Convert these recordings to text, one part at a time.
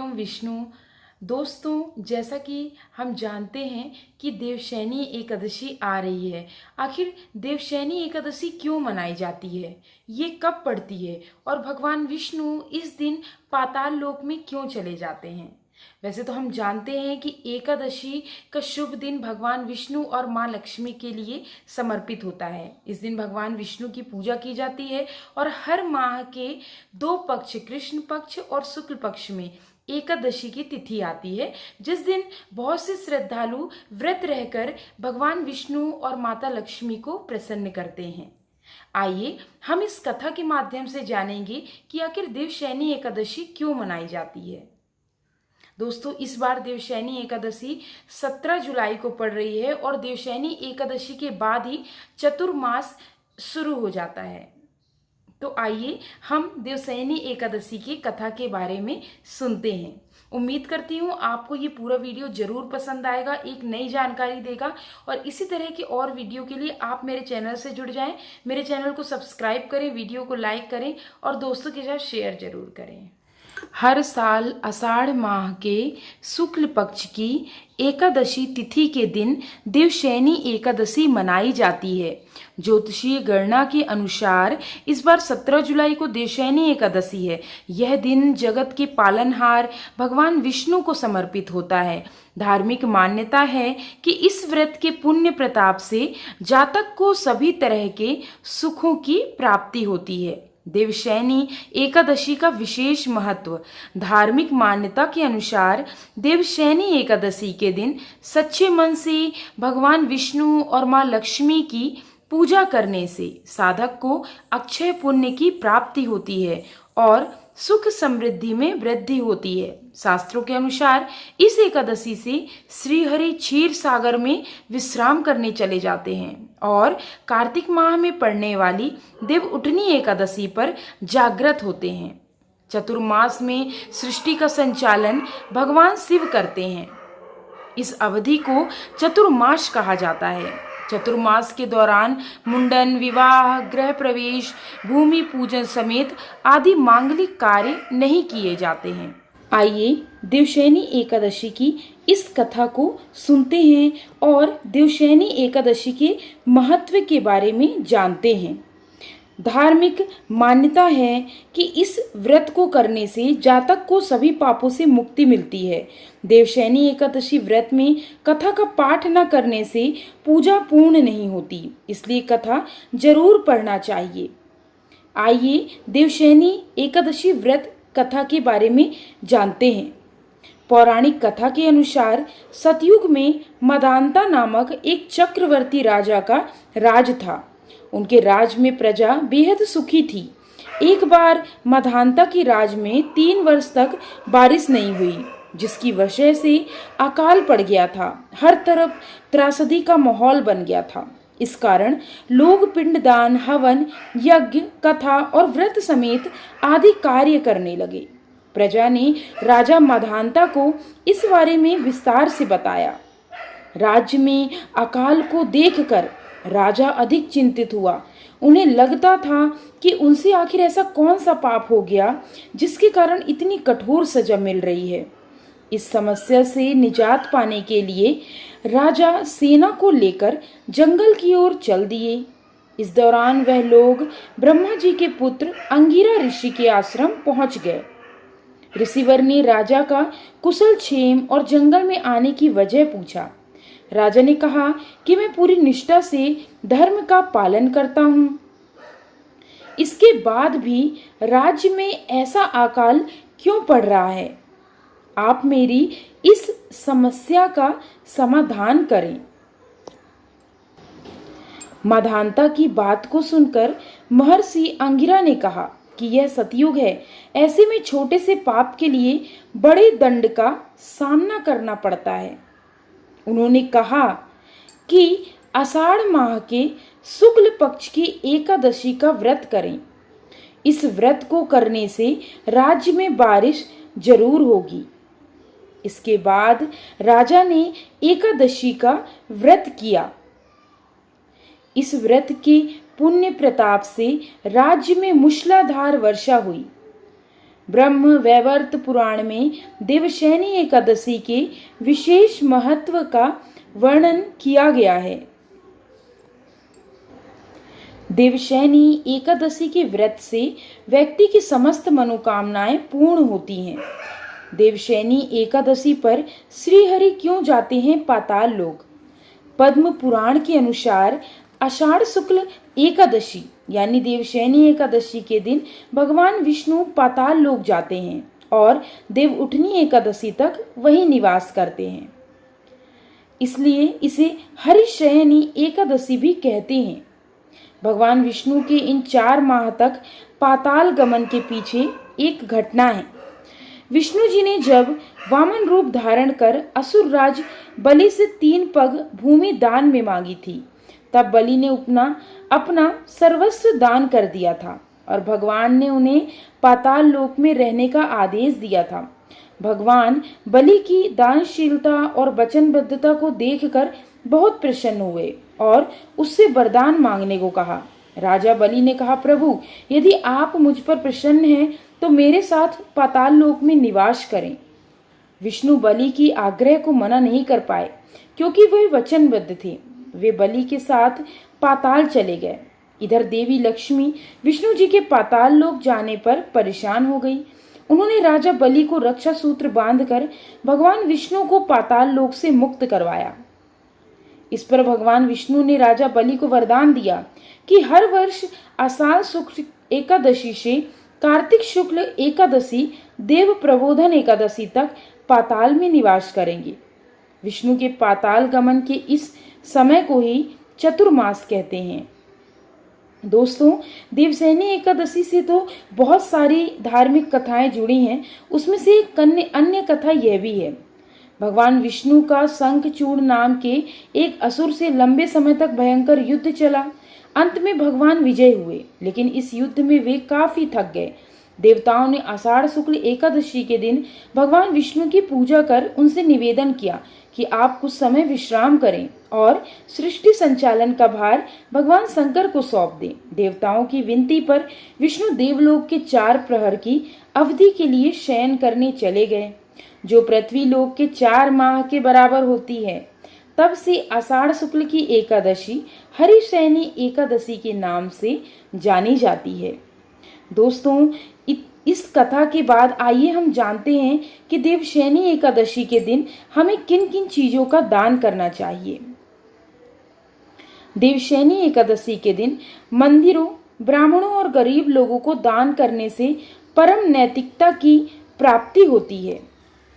हरिओम विष्णु। दोस्तों, जैसा कि हम जानते हैं कि देवशयनी एकादशी आ रही है। आखिर देवशयनी एकादशी क्यों मनाई जाती है, ये कब पड़ती है और भगवान विष्णु इस दिन पाताल लोक में क्यों चले जाते हैं। वैसे तो हम जानते हैं कि एकादशी का शुभ दिन भगवान विष्णु और माँ लक्ष्मी के लिए समर्पित होता है। इस दिन भगवान विष्णु की पूजा की जाती है और हर माह के 2 पक्ष, कृष्ण पक्ष और शुक्ल पक्ष में एकादशी की तिथि आती है, जिस दिन बहुत से श्रद्धालु व्रत रहकर भगवान विष्णु और माता लक्ष्मी को प्रसन्न करते हैं। आइए हम इस कथा के माध्यम से जानेंगे कि आखिर देवशयनी एकादशी क्यों मनाई जाती है। दोस्तों, इस बार देवशयनी एकादशी 17 जुलाई को पड़ रही है और देवशयनी एकादशी के बाद ही चतुर्मास शुरू हो जाता है। तो आइए हम देवशयनी एकादशी की कथा के बारे में सुनते हैं। उम्मीद करती हूँ आपको ये पूरा वीडियो जरूर पसंद आएगा, एक नई जानकारी देगा। और इसी तरह की और वीडियो के लिए आप मेरे चैनल से जुड़ जाएं। मेरे चैनल को सब्सक्राइब करें, वीडियो को लाइक करें और दोस्तों के साथ शेयर जरूर करें। हर साल आषाढ़ माह के शुक्ल पक्ष की एकादशी तिथि के दिन देवशयनी एकादशी मनाई जाती है। ज्योतिषीय गणना के अनुसार इस बार 17 जुलाई को देवशयनी एकादशी है। यह दिन जगत के पालनहार भगवान विष्णु को समर्पित होता है। धार्मिक मान्यता है कि इस व्रत के पुण्य प्रताप से जातक को सभी तरह के सुखों की प्राप्ति होती है। देवशयनी एकादशी का विशेष महत्व। धार्मिक मान्यता के अनुसार देवशयनी एकादशी के दिन सच्चे मन से भगवान विष्णु और माँ लक्ष्मी की पूजा करने से साधक को अक्षय पुण्य की प्राप्ति होती है और सुख समृद्धि में वृद्धि होती है। शास्त्रों के अनुसार इस एकादशी से श्रीहरि क्षीर सागर में विश्राम करने चले जाते हैं और कार्तिक माह में पड़ने वाली देवउठनी एकादशी पर जागृत होते हैं। चतुर्मास में सृष्टि का संचालन भगवान शिव करते हैं। इस अवधि को चतुर्मास कहा जाता है। चतुर्मास के दौरान मुंडन, विवाह, गृह प्रवेश, भूमि पूजन समेत आदि मांगलिक कार्य नहीं किए जाते हैं। आइए देवशयनी एकादशी की इस कथा को सुनते हैं और देवशयनी एकादशी के महत्व के बारे में जानते हैं। धार्मिक मान्यता है कि इस व्रत को करने से जातक को सभी पापों से मुक्ति मिलती है। देवशयनी एकादशी व्रत में कथा का पाठ न करने से पूजा पूर्ण नहीं होती, इसलिए कथा जरूर पढ़ना चाहिए। आइए देवशयनी एकादशी व्रत कथा के बारे में जानते हैं। पौराणिक कथा के अनुसार सतयुग में मदांता नामक एक चक्रवर्ती राजा का राज था। उनके राज में प्रजा बेहद सुखी थी। एक बार मधांता की राज में 3 वर्ष तक बारिश नहीं हुई, जिसकी वजह से अकाल पड़ गया था। हर तरफ त्रासदी का माहौल बन गया था। इस कारण लोग पिंडदान, हवन, यज्ञ, कथा और व्रत समेत आदि कार्य करने लगे। प्रजा ने राजा मधांता को इस बारे में विस्तार से बताया। राज्य में अकाल को देखकर राजा अधिक चिंतित हुआ। उन्हें लगता था कि उनसे आखिर ऐसा कौन सा पाप हो गया जिसके कारण इतनी कठोर सजा मिल रही है। इस समस्या से निजात पाने के लिए राजा सेना को लेकर जंगल की ओर चल दिए। इस दौरान वह लोग ब्रह्मा जी के पुत्र अंगिरा ऋषि के आश्रम पहुंच गए। ऋषिवर ने राजा का कुशल क्षेम और जंगल में आने की वजह पूछा। राजा ने कहा कि मैं पूरी निष्ठा से धर्म का पालन करता हूँ। इसके बाद भी राज्य में ऐसा अकाल क्यों पड़ रहा है? आप मेरी इस समस्या का समाधान करें। मधांता की बात को सुनकर महर्षि अंगिरा ने कहा कि यह सतयुग है, ऐसे में छोटे से पाप के लिए बड़े दंड का सामना करना पड़ता है। उन्होंने कहा कि आषाढ़ माह के शुक्ल पक्ष की एकादशी का व्रत करें। इस व्रत को करने से राज्य में बारिश जरूर होगी। इसके बाद राजा ने एकादशी का व्रत किया। इस व्रत के पुण्य प्रताप से राज्य में मूसलाधार वर्षा हुई। ब्रह्म वैवर्त पुराण में देवशयनी एकादशी के विशेष महत्व का वर्णन किया गया है। देवशयनी एकादशी के व्रत से व्यक्ति की समस्त मनोकामनाएं पूर्ण होती हैं। देवशयनी एकादशी पर श्रीहरि क्यों जाते हैं पाताल लोक? पद्म पुराण के अनुसार आषाढ़ शुक्ल एकादशी यानी देवशयनी एकादशी के दिन भगवान विष्णु पाताल लोक जाते हैं और देव उठनी एकादशी तक वहीं निवास करते हैं। इसलिए इसे हरिशयनी एकादशी भी कहते हैं। भगवान विष्णु के इन 4 माह तक पाताल गमन के पीछे एक घटना है। विष्णु जी ने जब वामन रूप धारण कर असुर राज बलि से 3 पग भूमि दान में मांगी थी, तब बलि ने अपना सर्वस्व दान कर दिया था और भगवान ने उन्हें पाताल लोक में रहने का आदेश दिया था। भगवान बलि की दानशीलता और वचनबद्धता को देखकर बहुत प्रसन्न हुए और उससे वरदान मांगने को कहा। राजा बलि ने कहा, प्रभु, यदि आप मुझ पर प्रसन्न हैं तो मेरे साथ पाताल लोक में निवास करें। विष्णु बलि की आग्रह को मना नहीं कर पाए क्योंकि वे वचनबद्ध थे। वे बलि के साथ पाताल चले गए। इधर देवी लक्ष्मी विष्णु जी के पाताल लोक जाने पर परेशान हो गई। उन्होंने राजा बलि को रक्षा सूत्र बांधकर भगवान विष्णु को पाताल लोक से मुक्त करवाया। इस पर भगवान विष्णु ने राजा बलि को वरदान दिया कि हर वर्ष आषाढ़ शुक्ल एकादशी से कार्तिक शुक्ल एकादशी देव प्रबोधन एकादशी तक पाताल में निवास करेंगे। विष्णु के पाताल गमन के इस समय को ही चतुर्मास कहते हैं। दोस्तों, देवशयनी एकादशी से तो बहुत सारी धार्मिक कथाएं जुड़ी हैं। उसमें से एक अन्य कथा यह भी है। भगवान विष्णु का शंखचूड़ नाम के एक असुर से लंबे समय तक भयंकर युद्ध चला। अंत में भगवान विजय हुए, लेकिन इस युद्ध में वे काफी थक गए। देवताओं ने आषाढ़ शुक्ल एकादशी के दिन भगवान विष्णु की पूजा कर उनसे निवेदन किया कि आप कुछ समय विश्राम करें और सृष्टि संचालन का भार भगवान शंकर को सौंप दें। देवताओं की विनती पर विष्णु देवलोक के 4 प्रहर की अवधि के लिए शयन करने चले गए, जो पृथ्वी लोक के 4 माह के बराबर होती है। तब से आषाढ़ शुक्ल की एकादशी हरिशयनी एकादशी के नाम से जानी जाती है। दोस्तों, इस कथा के बाद आइए हम जानते हैं कि देवशयनी एकादशी के दिन हमें किन किन चीजों का दान करना चाहिए। देवशयनी एकादशी के दिन मंदिरों, ब्राह्मणों और गरीब लोगों को दान करने से परम नैतिकता की प्राप्ति होती है।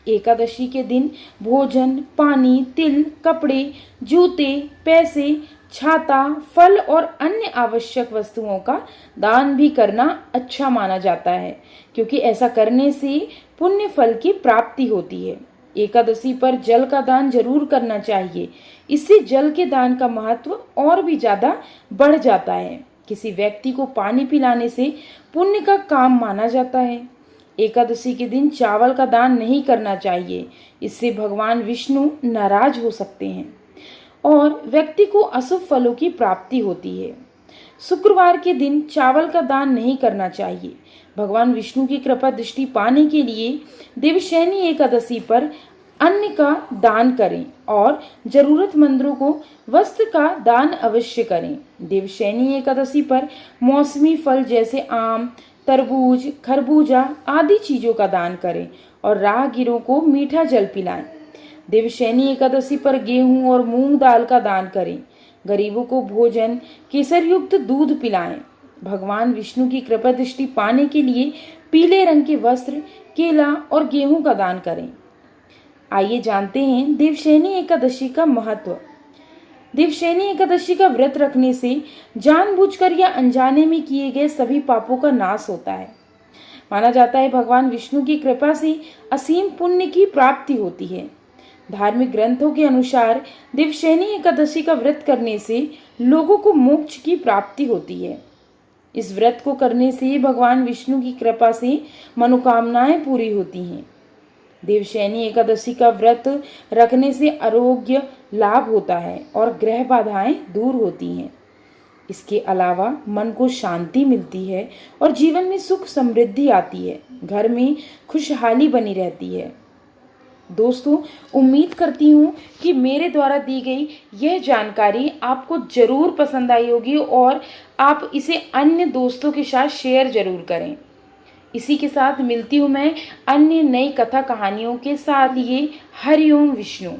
एकादशी के दिन भोजन, पानी, तिल, कपड़े, जूते, पैसे, छाता, फल और अन्य आवश्यक वस्तुओं का दान भी करना अच्छा माना जाता है, क्योंकि ऐसा करने से पुण्य फल की प्राप्ति होती है। एकादशी पर जल का दान जरूर करना चाहिए। इससे जल के दान का महत्व और भी ज्यादा बढ़ जाता है। किसी व्यक्ति को पानी पिलाने से पुण्य का काम माना जाता है। एकादशी के दिन चावल का दान नहीं करना चाहिए, इससे भगवान विष्णु नाराज हो सकते हैं और व्यक्ति को अशुभ फलों की प्राप्ति होती है। शुक्रवार के दिन चावल का दान नहीं करना चाहिए। भगवान विष्णु की कृपा दृष्टि पाने के लिए देवशयनी एकादशी पर अन्न का दान करें और जरूरतमंदों को वस्त्र का दान अवश्य करें। देवशयनी एकादशी पर मौसमी फल जैसे आम, तरबूज, खरबूजा आदि चीजों का दान करें और राहगीरों को मीठा जल पिलाएं। देवशयनी एकादशी पर गेहूं और मूंग दाल का दान करें। गरीबों को भोजन, केसर युक्त दूध पिलाएं। भगवान विष्णु की कृपा दृष्टि पाने के लिए पीले रंग के वस्त्र, केला और गेहूं का दान करें। आइए जानते हैं देवशयनी एकादशी का महत्व। देवशयनी एकादशी का व्रत रखने से जानबूझकर या अनजाने में किए गए सभी पापों का नाश होता है। माना जाता है भगवान विष्णु की कृपा से असीम पुण्य की प्राप्ति होती है। धार्मिक ग्रंथों के अनुसार देवशयनी एकादशी का व्रत करने से लोगों को मोक्ष की प्राप्ति होती है। इस व्रत को करने से भगवान विष्णु की कृपा से मनोकामनाएं पूरी होती हैं। देवशयनी एकादशी का व्रत रखने से आरोग्य लाभ होता है और ग्रह बाधाएं दूर होती हैं। इसके अलावा मन को शांति मिलती है और जीवन में सुख समृद्धि आती है। घर में खुशहाली बनी रहती है। दोस्तों, उम्मीद करती हूँ कि मेरे द्वारा दी गई यह जानकारी आपको ज़रूर पसंद आई होगी और आप इसे अन्य दोस्तों के साथ शेयर ज़रूर करें। इसी के साथ मिलती हूँ मैं अन्य नई कथा कहानियों के साथ। ये हरिओम विष्णु।